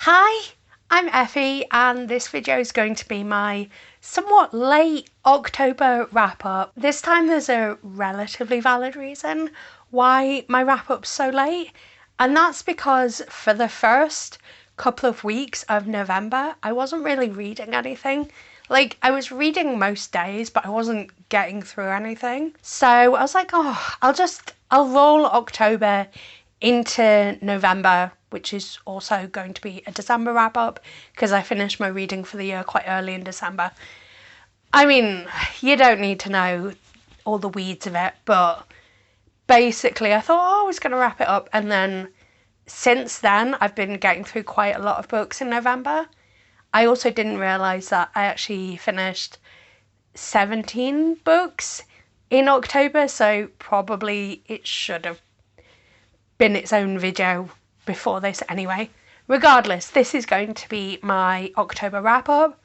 Hi, I'm Effie and this video is going to be my somewhat late October wrap up. This time there's a relatively valid reason why my wrap up's so late, and that's because for the first couple of weeks of November I wasn't really reading anything. Like, I was reading most days but I wasn't getting through anything. So I was like, I'll roll October into November, which is also going to be a December wrap up because I finished my reading for the year quite early in December. I mean, you don't need to know all the weeds of it, but basically I thought, I was going to wrap it up, and then since then I've been getting through quite a lot of books in November. I also didn't realise that I actually finished 17 books in October, so probably it should have been its own video before this anyway. Regardless, this is going to be my October wrap up.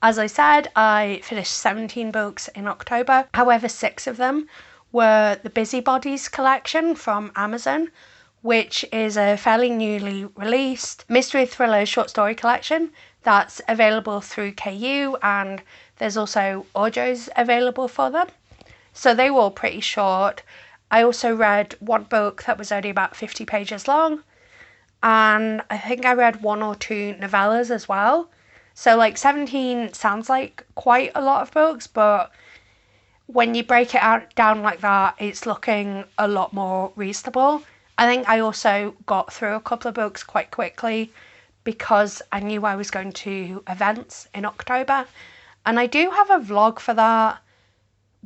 As I said, I finished 17 books in October. However, 6 of them were the Busybodies collection from Amazon, which is a fairly newly released mystery thriller short story collection that's available through KU, and there's also audios available for them. So they were all pretty short. I also read one book that was only about 50 pages long, and I think I read 1 or 2 novellas as well. So like 17 sounds like quite a lot of books, but when you break it out down like that, it's looking a lot more reasonable. I think I also got through a couple of books quite quickly because I knew I was going to events in October, and I do have a vlog for that,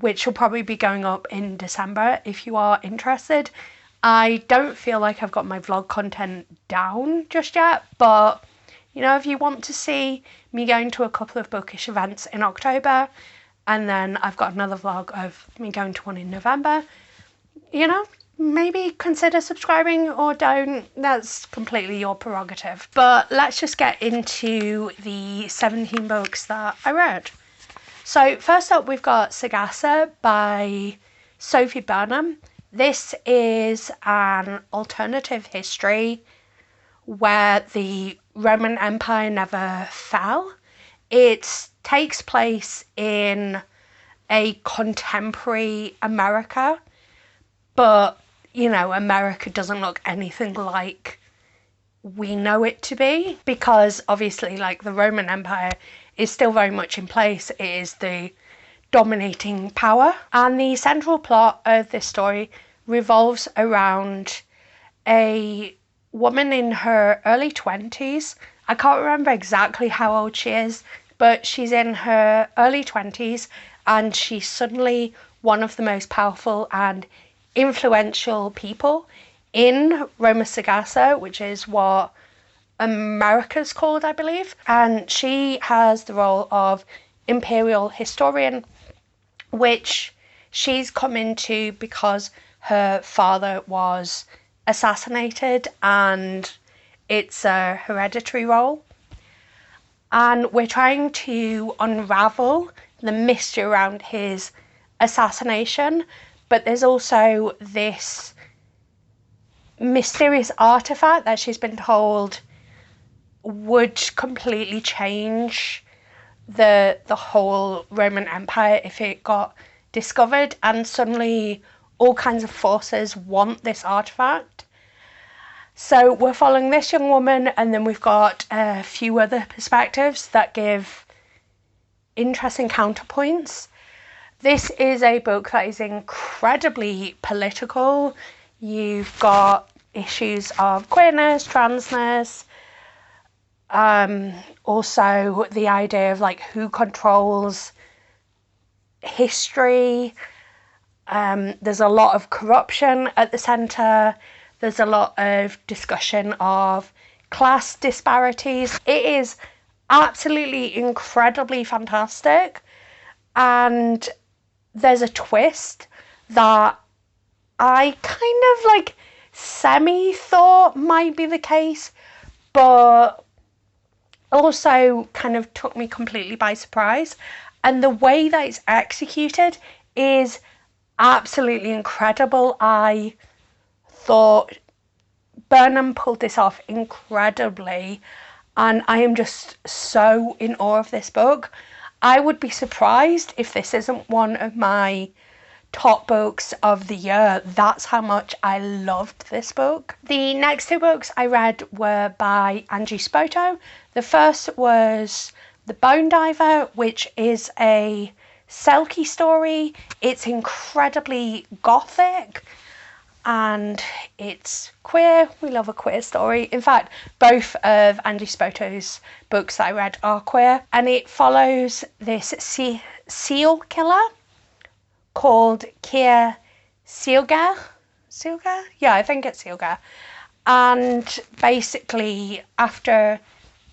which will probably be going up in December if you are interested. I don't feel like I've got my vlog content down just yet, but you know, if you want to see me going to a couple of bookish events in October, and then I've got another vlog of me going to one in November, you know, maybe consider subscribing or don't. That's completely your prerogative. But let's just get into the 17 books that I read. So first up, we've got Sagassa by Sophie Burnham. This is an alternative history where the Roman Empire never fell. It takes place in a contemporary America, but, you know, America doesn't look anything like we know it to be, because obviously, like, the Roman Empire is still very much in place. It is the dominating power, and the central plot of this story revolves around a woman in her early 20s. I can't remember exactly how old she is, but she's in her early 20s and she's suddenly one of the most powerful and influential people in Roma Sagassa, which is what America's called, I believe. And she has the role of imperial historian, which she's come into because her father was assassinated and it's a hereditary role. And we're trying to unravel the mystery around his assassination, but there's also this mysterious artifact that she's been told would completely change the whole Roman Empire if it got discovered, and suddenly all kinds of forces want this artifact. So we're following this young woman, and then we've got a few other perspectives that give interesting counterpoints. This is a book that is incredibly political. You've got issues of queerness, transness, also the idea of like who controls history. There's a lot of corruption at the centre. There's a lot of discussion of class disparities. It is absolutely incredibly fantastic, and there's a twist that I kind of like semi thought might be the case, but also kind of took me completely by surprise. And the way that it's executed is absolutely incredible. I thought Burnham pulled this off incredibly, and I am just so in awe of this book. I would be surprised if this isn't one of my top books of the year. That's how much I loved this book. The next two books I read were by Angie Spoto. The first was The Bone Diver, which is a Selkie story. It's incredibly gothic and it's queer. We love a queer story. In fact, both of Angie Spoto's books that I read are queer, and it follows this seal killer called Kia Sealgar. Sealgar? Yeah, I think it's Sealgar. And basically, after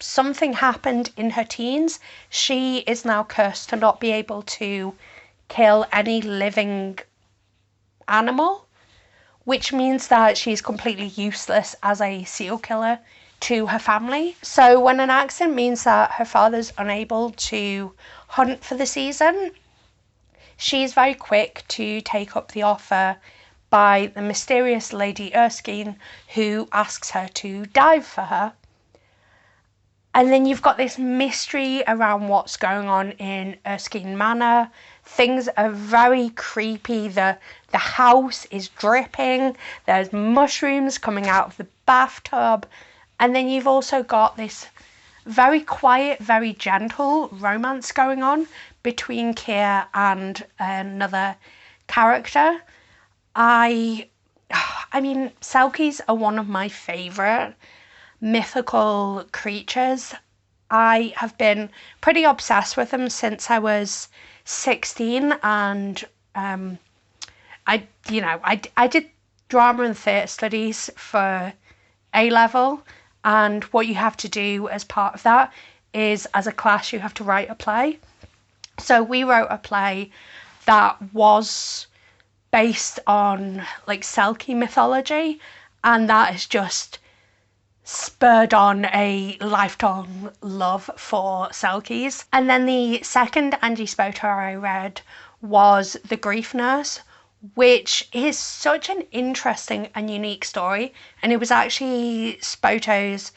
something happened in her teens, she is now cursed to not be able to kill any living animal, which means that she's completely useless as a seal killer to her family. So when an accident means that her father's unable to hunt for the season, she's very quick to take up the offer by the mysterious Lady Erskine, who asks her to dive for her. And then you've got this mystery around what's going on in Erskine Manor. Things are very creepy. The house is dripping. There's mushrooms coming out of the bathtub. And then you've also got this very quiet, very gentle romance going on between Keir and another character. I mean, Selkies are one of my favourite mythical creatures. I have been pretty obsessed with them since I was 16, and I did drama and theatre studies for A level, and what you have to do as part of that is, as a class, you have to write a play. So we wrote a play that was based on like Selkie mythology, and that is just spurred on a lifelong love for Selkies. And then the second Angie Spoto I read was The Grief Nurse, which is such an interesting and unique story. And it was actually Spoto's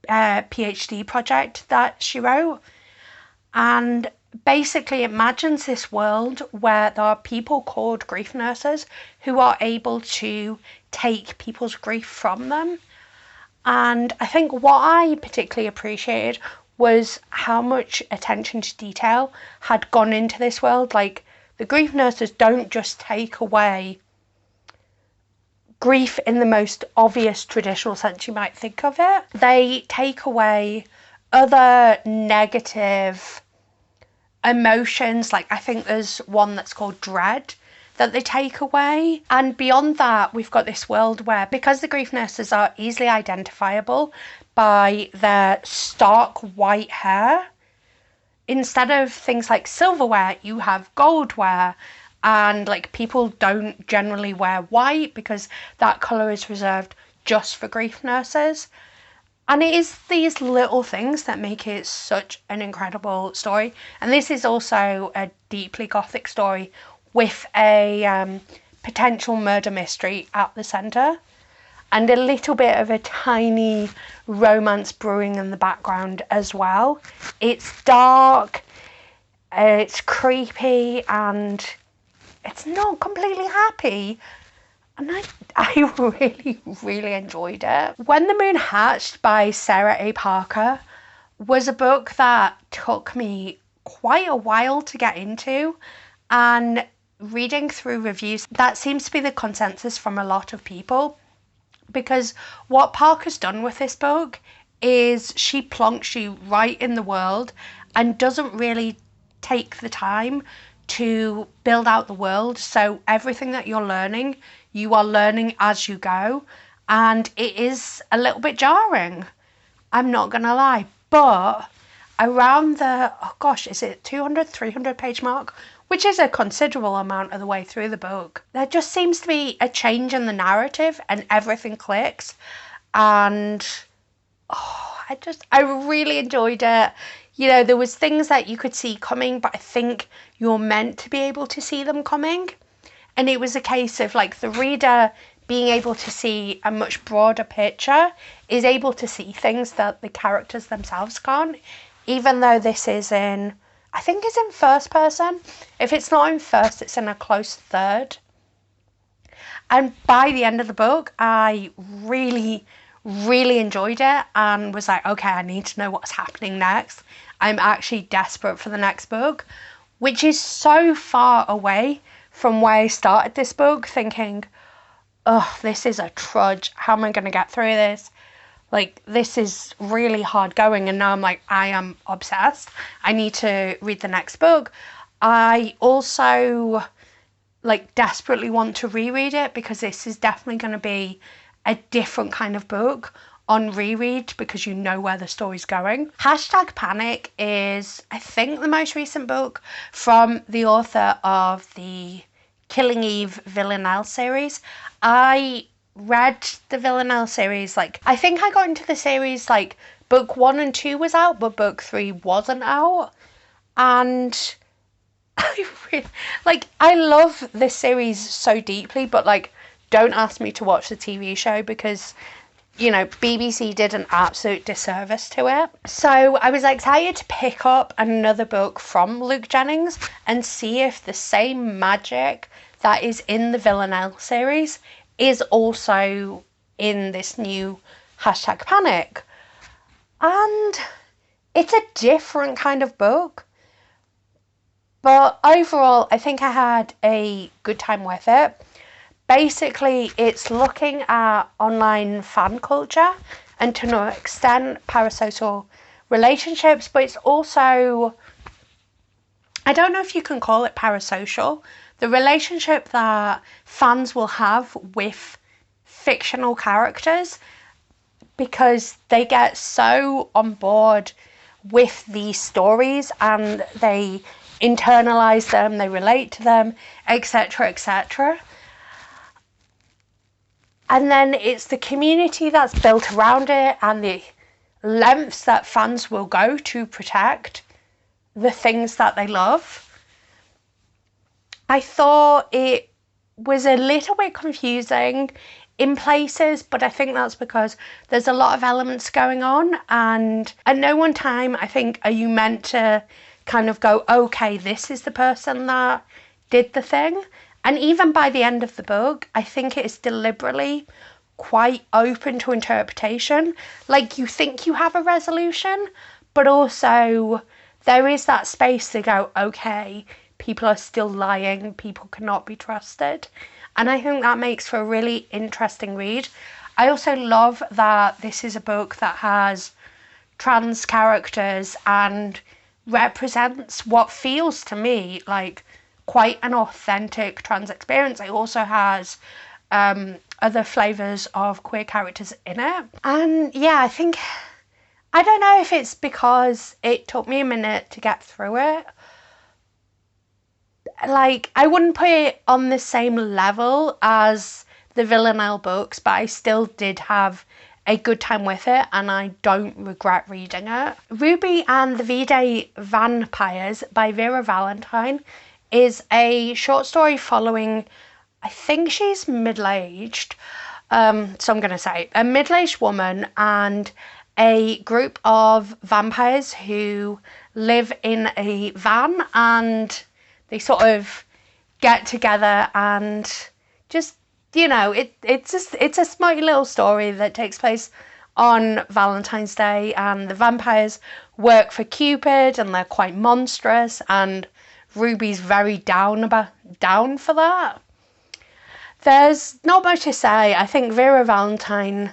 PhD project that she wrote. And basically imagines this world where there are people called grief nurses who are able to take people's grief from them. And I think what I particularly appreciated was how much attention to detail had gone into this world. Like, the grief nurses don't just take away grief in the most obvious traditional sense you might think of it. They take away other negative emotions, like I think there's one that's called dread that they take away. And beyond that, we've got this world where, because the grief nurses are easily identifiable by their stark white hair, instead of things like silverware, you have goldware. And like, people don't generally wear white because that colour is reserved just for grief nurses. And it is these little things that make it such an incredible story. And this is also a deeply gothic story with a potential murder mystery at the centre, and a little bit of a tiny romance brewing in the background as well. It's dark, it's creepy, and it's not completely happy. And I really, really enjoyed it. When the Moon Hatched by Sarah A. Parker was a book that took me quite a while to get into, and reading through reviews, that seems to be the consensus from a lot of people, because what Parker's done with this book is she plonks you right in the world and doesn't really take the time to build out the world. So everything that you're learning, you are learning as you go, and it is a little bit jarring, I'm not gonna lie. But around the, oh gosh, is it 200, 300 page mark, which is a considerable amount of the way through the book, there just seems to be a change in the narrative and everything clicks. And I really enjoyed it. You know, there was things that you could see coming, but I think you're meant to be able to see them coming. And it was a case of like the reader being able to see a much broader picture, is able to see things that the characters themselves can't, even though this is in, I think it's in first person. If it's not in first, it's in a close third. And by the end of the book, I really, really enjoyed it and was like, okay, I need to know what's happening next. I'm actually desperate for the next book, which is so far away from where I started this book, thinking, oh, this is a trudge. How am I going to get through this? Like, this is really hard going. And now I'm like, I am obsessed. I need to read the next book. I also like desperately want to reread it, because this is definitely going to be a different kind of book on reread, because you know where the story's going. #Panic is, I think, the most recent book from the author of the Killing Eve Villanelle series. I read the Villanelle series, like, I think I got into the series, like, book 1 and 2 was out, but book 3 wasn't out. And I love this series so deeply, but like, don't ask me to watch the TV show, because, you know, BBC did an absolute disservice to it. So I was excited to pick up another book from Luke Jennings and see if the same magic that is in the Villanelle series is also in this new #Panic. And it's a different kind of book. But overall, I think I had a good time with it. Basically, it's looking at online fan culture and, to no extent, parasocial relationships, but it's also, I don't know if you can call it parasocial, the relationship that fans will have with fictional characters, because they get so on board with these stories and they internalize them, they relate to them, etc., etc. And then it's the community that's built around it and the lengths that fans will go to protect the things that they love. I thought it was a little bit confusing in places, but I think that's because there's a lot of elements going on, and at no one time, I think, are you meant to kind of go, okay, this is the person that did the thing. And even by the end of the book, I think it is deliberately quite open to interpretation. Like, you think you have a resolution, but also there is that space to go, okay, people are still lying, people cannot be trusted. And I think that makes for a really interesting read. I also love that this is a book that has trans characters and represents what feels to me like quite an authentic trans experience. It also has other flavours of queer characters in it. And yeah, I don't know if it's because it took me a minute to get through it. Like, I wouldn't put it on the same level as the Villanelle books, but I still did have a good time with it, and I don't regret reading it. Ruby and the V-Day Vampires by Vera Valentine is a short story following, I think she's middle-aged, so I'm going to say a middle-aged woman and a group of vampires who live in a van, and they sort of get together and just, you know, it's a smarty little story that takes place on Valentine's Day, and the vampires work for Cupid and they're quite monstrous, and Ruby's very down for that. There's not much to say. I think Vera Valentine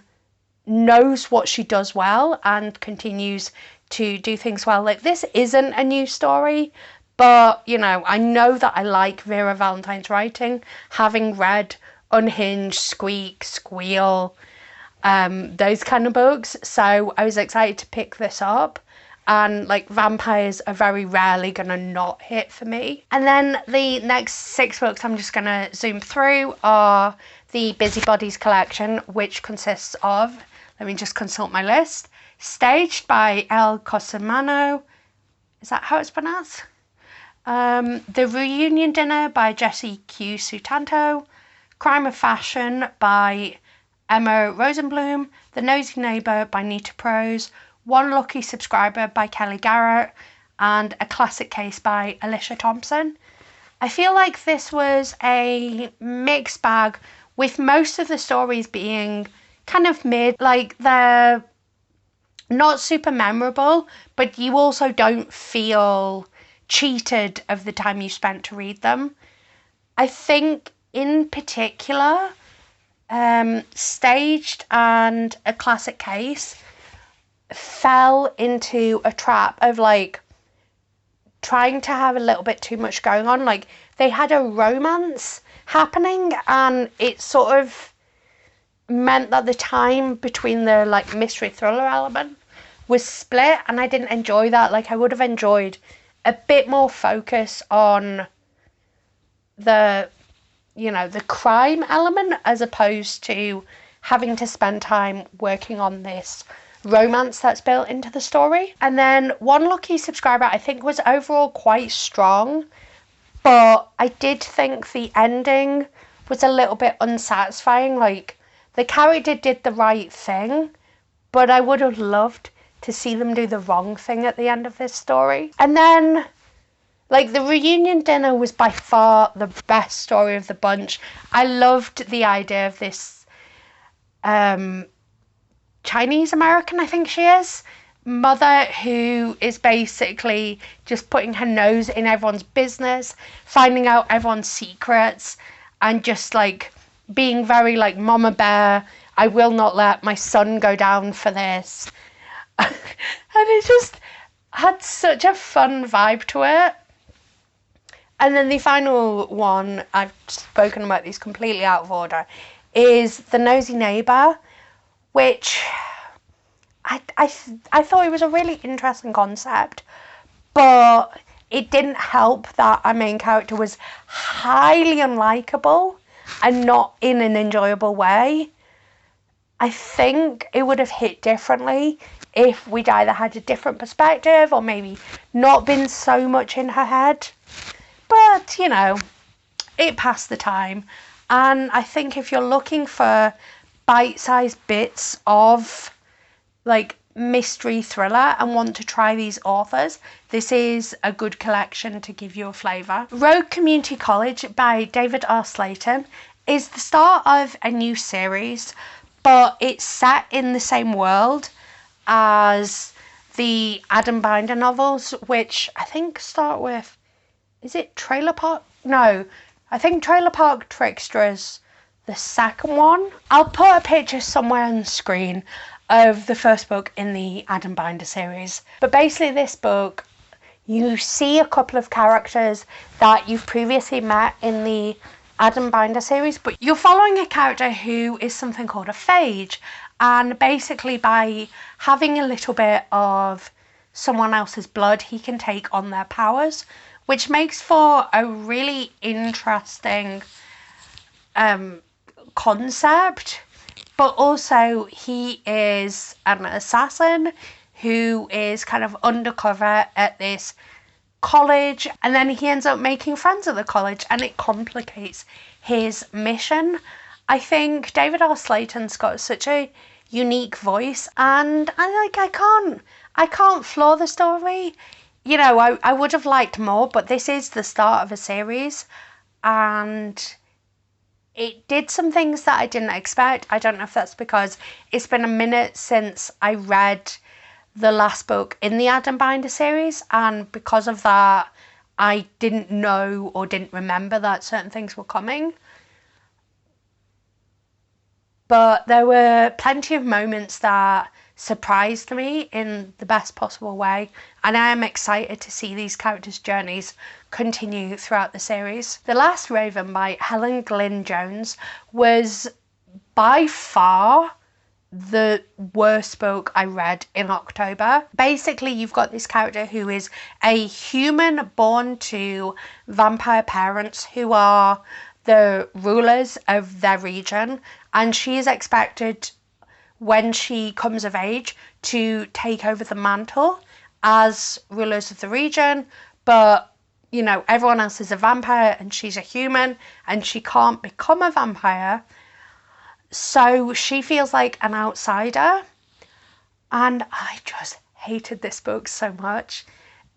knows what she does well and continues to do things well. Like, this isn't a new story, but, you know, I know that I like Vera Valentine's writing, having read Unhinged, Squeak, Squeal, those kind of books. So I was excited to pick this up. And like, vampires are very rarely gonna not hit for me. And then the next 6 books I'm just gonna zoom through are the Busybodies collection, which consists of, let me just consult my list, Staged by El Cosimano, is that how it's pronounced? The Reunion Dinner by Jessie Q. Sutanto, Crime of Fashion by Emma Rosenblum, The Nosy Neighbour by Nita Prose, One Lucky Subscriber by Kelly Garrett, and A Classic Case by Alicia Thompson. I feel like this was a mixed bag, with most of the stories being kind of mid, like they're not super memorable, but you also don't feel cheated of the time you spent to read them. I think in particular, Staged and A Classic Case fell into a trap of like trying to have a little bit too much going on. Like they had a romance happening and it sort of meant that the time between the like mystery thriller element was split, and I didn't enjoy that. Like I would have enjoyed a bit more focus on the, you know, the crime element as opposed to having to spend time working on this romance that's built into the story. And then One Lucky Subscriber I think was overall quite strong, but I did think the ending was a little bit unsatisfying. Like the character did the right thing, but I would have loved to see them do the wrong thing at the end of this story. And then like the reunion dinner was by far the best story of the bunch. I loved the idea of this Chinese American, I think she is, mother who is basically just putting her nose in everyone's business, finding out everyone's secrets, and just like being very like mama bear. I will not let my son go down for this. And it just had such a fun vibe to it. And then the final one, I've spoken about these completely out of order, is The Nosy Neighbour, which I thought it was a really interesting concept, but it didn't help that our main character was highly unlikable and not in an enjoyable way. I think it would have hit differently if we'd either had a different perspective or maybe not been so much in her head. But, you know, it passed the time. And I think if you're looking for bite-sized bits of, like, mystery thriller and want to try these authors, this is a good collection to give you a flavour. Rogue Community College by David R. Slayton is the start of a new series, but it's set in the same world as the Adam Binder novels, which I think start with, is it Trailer Park? No, I think Trailer Park Trickster is the second one. I'll put a picture somewhere on the screen of the first book in the Adam Binder series. But basically this book, you see a couple of characters that you've previously met in the Adam Binder series, but you're following a character who is something called a phage, and basically by having a little bit of someone else's blood, he can take on their powers, which makes for a really interesting concept. But also he is an assassin who is kind of undercover at this college, and then he ends up making friends at the college, and it complicates his mission. I think David R. Slayton's got such a unique voice, and I can't flaw the story. You know, I would have liked more, but this is the start of a series, and it did some things that I didn't expect. I don't know if that's because it's been a minute since I read the last book in the Adam Binder series, and because of that I didn't know or didn't remember that certain things were coming. But there were plenty of moments that surprised me in the best possible way, and I am excited to see these characters' journeys continue throughout the series. The Last Raven by Helen Glynn Jones was by far the worst book I read in October. Basically, you've got this character who is a human born to vampire parents who are the rulers of their region, and she is expected, when she comes of age, to take over the mantle as rulers of the region, but you know, everyone else is a vampire and she's a human and she can't become a vampire. So she feels like an outsider. And I just hated this book so much.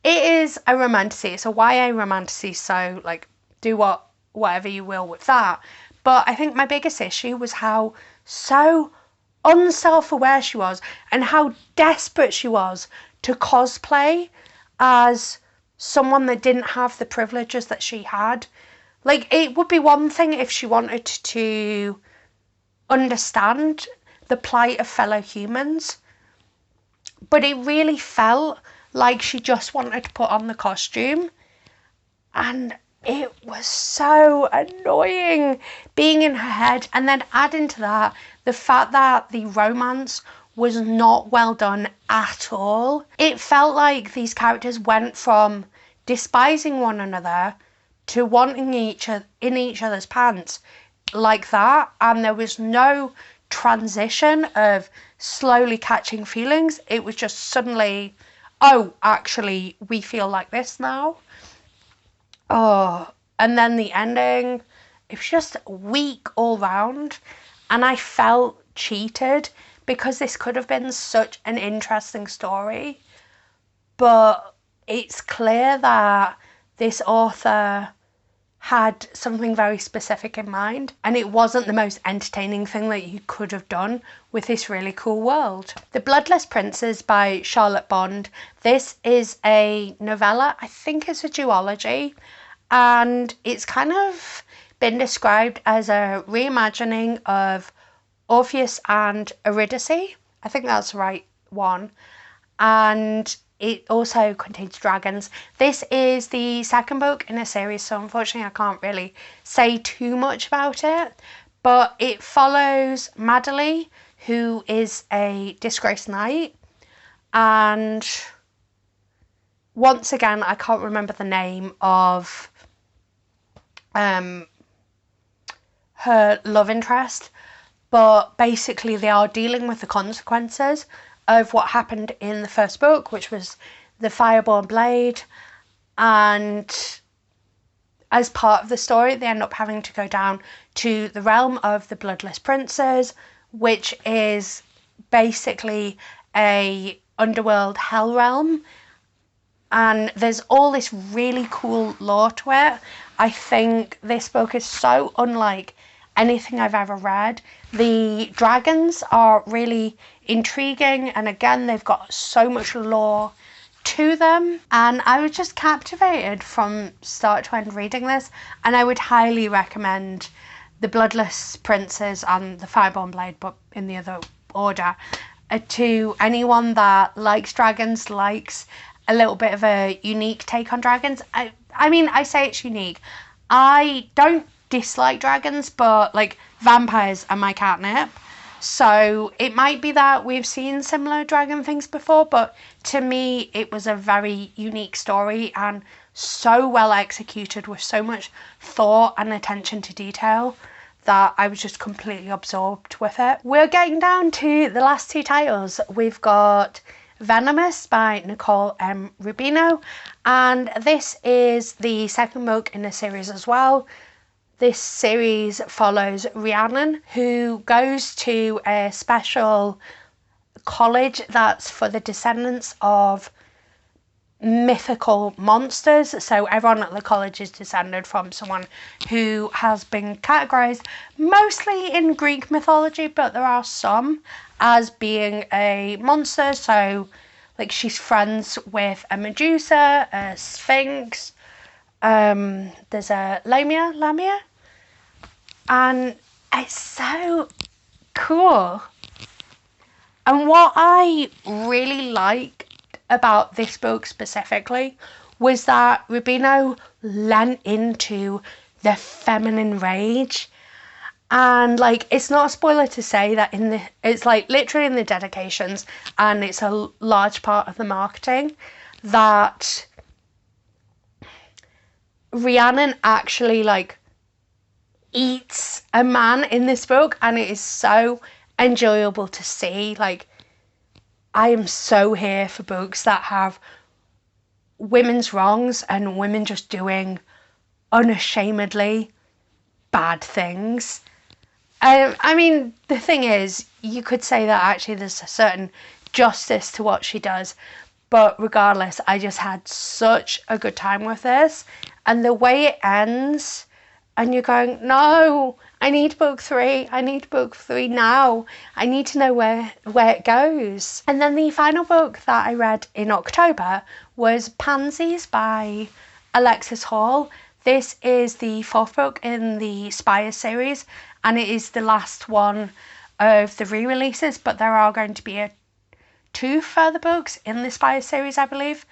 It is a romantasy. It's a YA romantasy. So like do whatever you will with that. But I think my biggest issue was how so unself-aware she was and how desperate she was to cosplay as someone that didn't have the privileges that she had. Like, it would be one thing if she wanted to understand the plight of fellow humans, but it really felt like she just wanted to put on the costume, and it was so annoying being in her head. And then adding to that the fact that the romance was not well done at all. It felt like these characters went from despising one another to wanting in each other's pants like that, and there was no transition of slowly catching feelings. It was just suddenly, oh, actually we feel like this now. Oh, and then the ending, it was just weak all round, and I felt cheated because this could have been such an interesting story. But it's clear that this author had something very specific in mind, and it wasn't the most entertaining thing that you could have done with this really cool world. The Bloodless Princes by Charlotte Bond. This is a novella. I think it's a duology, and it's kind of been described as a reimagining of Orpheus and Eurydice. I think that's the right one. And it also contains dragons. This is the second book in a series, so unfortunately I can't really say too much about it. But it follows Madeline, who is a disgraced knight. And once again, I can't remember the name of her love interest. But basically they are dealing with the consequences of what happened in the first book, which was the Fireborn Blade, and as part of the story they end up having to go down to the realm of the Bloodless Princes, which is basically a underworld hell realm, and there's all this really cool lore to it. I think this book is so unlike anything I've ever read. The dragons are really intriguing, and again they've got so much lore to them, and I was just captivated from start to end reading this, and I would highly recommend The Bloodless Princes and The Fireborn Blade, but in the other order, to anyone that likes dragons, likes a little bit of a unique take on dragons. I mean, I say it's unique. I don't dislike dragons, but like vampires are my catnip. So it might be that we've seen similar dragon things before, but to me it was a very unique story and so well executed with so much thought and attention to detail that I was just completely absorbed with it. We're getting down to the last two titles. We've got Venomous by Nicole M. Rubino, and this is the second book in a series as well. This series follows Rhiannon, who goes to a special college that's for the descendants of mythical monsters. So everyone at the college is descended from someone who has been categorized mostly in Greek mythology, but there are some as being a monster. So like she's friends with a Medusa, a Sphinx, there's a Lamia, and it's so cool. And what I really liked about this book specifically was that Rubino lent into the feminine rage, and like it's not a spoiler to say that it's like literally in the dedications, and it's a large part of the marketing, that Rhiannon actually like eats a man in this book, and it is so enjoyable to see. Like, I am so here for books that have women's wrongs and women just doing unashamedly bad things. I mean, the thing is, you could say that actually there's a certain justice to what she does, but regardless, I just had such a good time with this. And the way it ends, and you're going, no, I need book 3. I need book 3 now. I need to know where it goes. And then the final book that I read in October was Pansies by Alexis Hall. This is the 4th book in the Spires series, and it is the last one of the re-releases, but there are going to be 2 further books in the Spires series, I believe.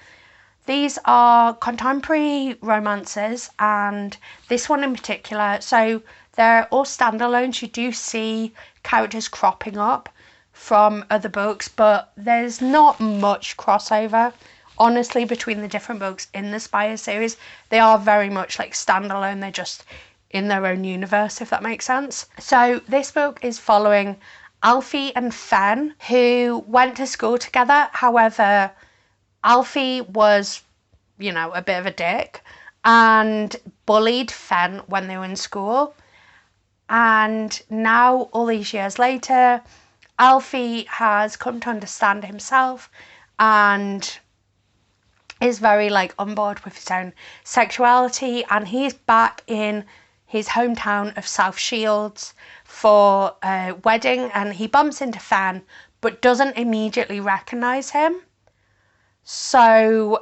These are contemporary romances, and this one in particular, so they're all standalones. You do see characters cropping up from other books, but there's not much crossover, honestly, between the different books in the Spires series. They are very much like standalone. They're just in their own universe, if that makes sense. So this book is following Alfie and Fen, who went to school together. However, Alfie was, a bit of a dick and bullied Fen when they were in school. And now, all these years later, Alfie has come to understand himself and is very on board with his own sexuality, and he's back in his hometown of South Shields for a wedding, and he bumps into Fen but doesn't immediately recognize him. So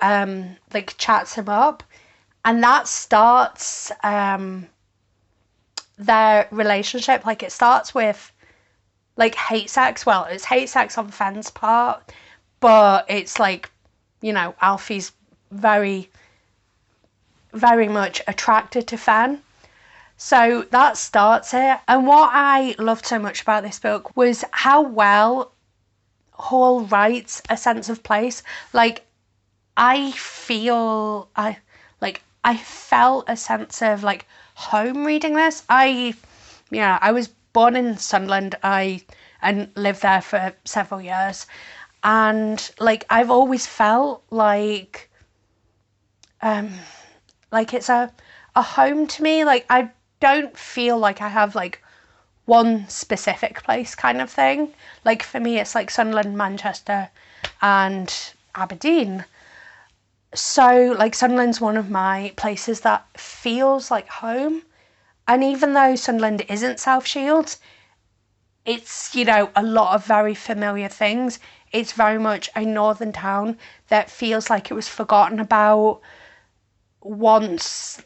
chats him up, and that starts their relationship. It starts with hate sex. Well, it's hate sex on Fen's part, but it's Alfie's very, very much attracted to Fen. So that starts it. And what I loved so much about this book was how well Hall writes a sense of place. I felt a sense of home reading this. I was born in Sunderland. And lived there for several years, and I've always felt like it's a home to me. I don't feel like I have one specific place kind of thing. For me, it's Sunderland, Manchester, and Aberdeen. So Sunderland's one of my places that feels like home. And even though Sunderland isn't South Shields, it's, a lot of very familiar things. It's very much a northern town that feels like it was forgotten about once,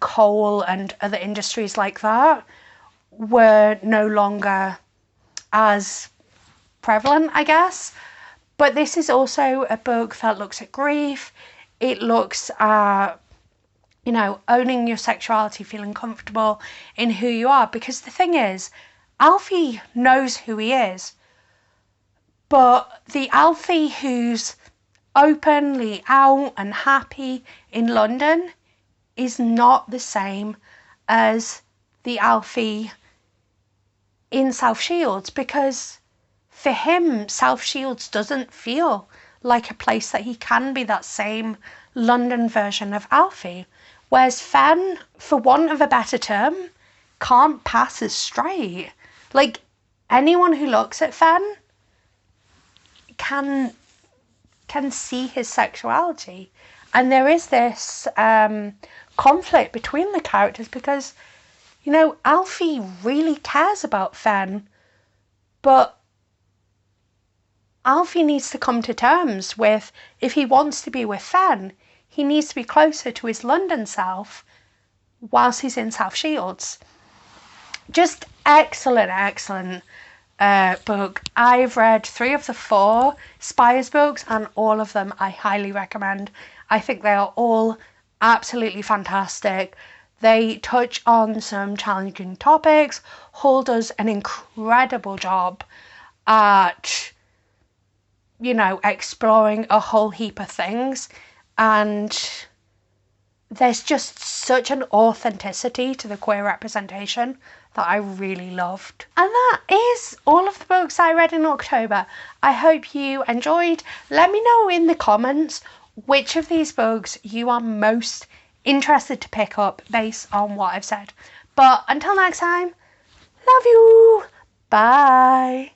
coal and other industries like that were no longer as prevalent, I guess. But this is also a book that looks at grief. It looks at, owning your sexuality, feeling comfortable in who you are. Because the thing is, Alfie knows who he is. But the Alfie who's openly out and happy in London is not the same as the Alfie in South Shields, because for him, South Shields doesn't feel like a place that he can be that same London version of Alfie. Whereas Fen, for want of a better term, can't pass as straight. Anyone who looks at Fen can see his sexuality. And there is this conflict between the characters because, Alfie really cares about Fen, but Alfie needs to come to terms with, if he wants to be with Fen, he needs to be closer to his London self whilst he's in South Shields. Just excellent book. I've read 3 of the 4 Spires books, and all of them I highly recommend. I think they are all absolutely fantastic. They touch on some challenging topics. Hall does an incredible job at, exploring a whole heap of things. And there's just such an authenticity to the queer representation that I really loved. And that is all of the books I read in October. I hope you enjoyed. Let me know in the comments which of these books you are most interested to pick up based on what I've said. But until next time, love you. Bye.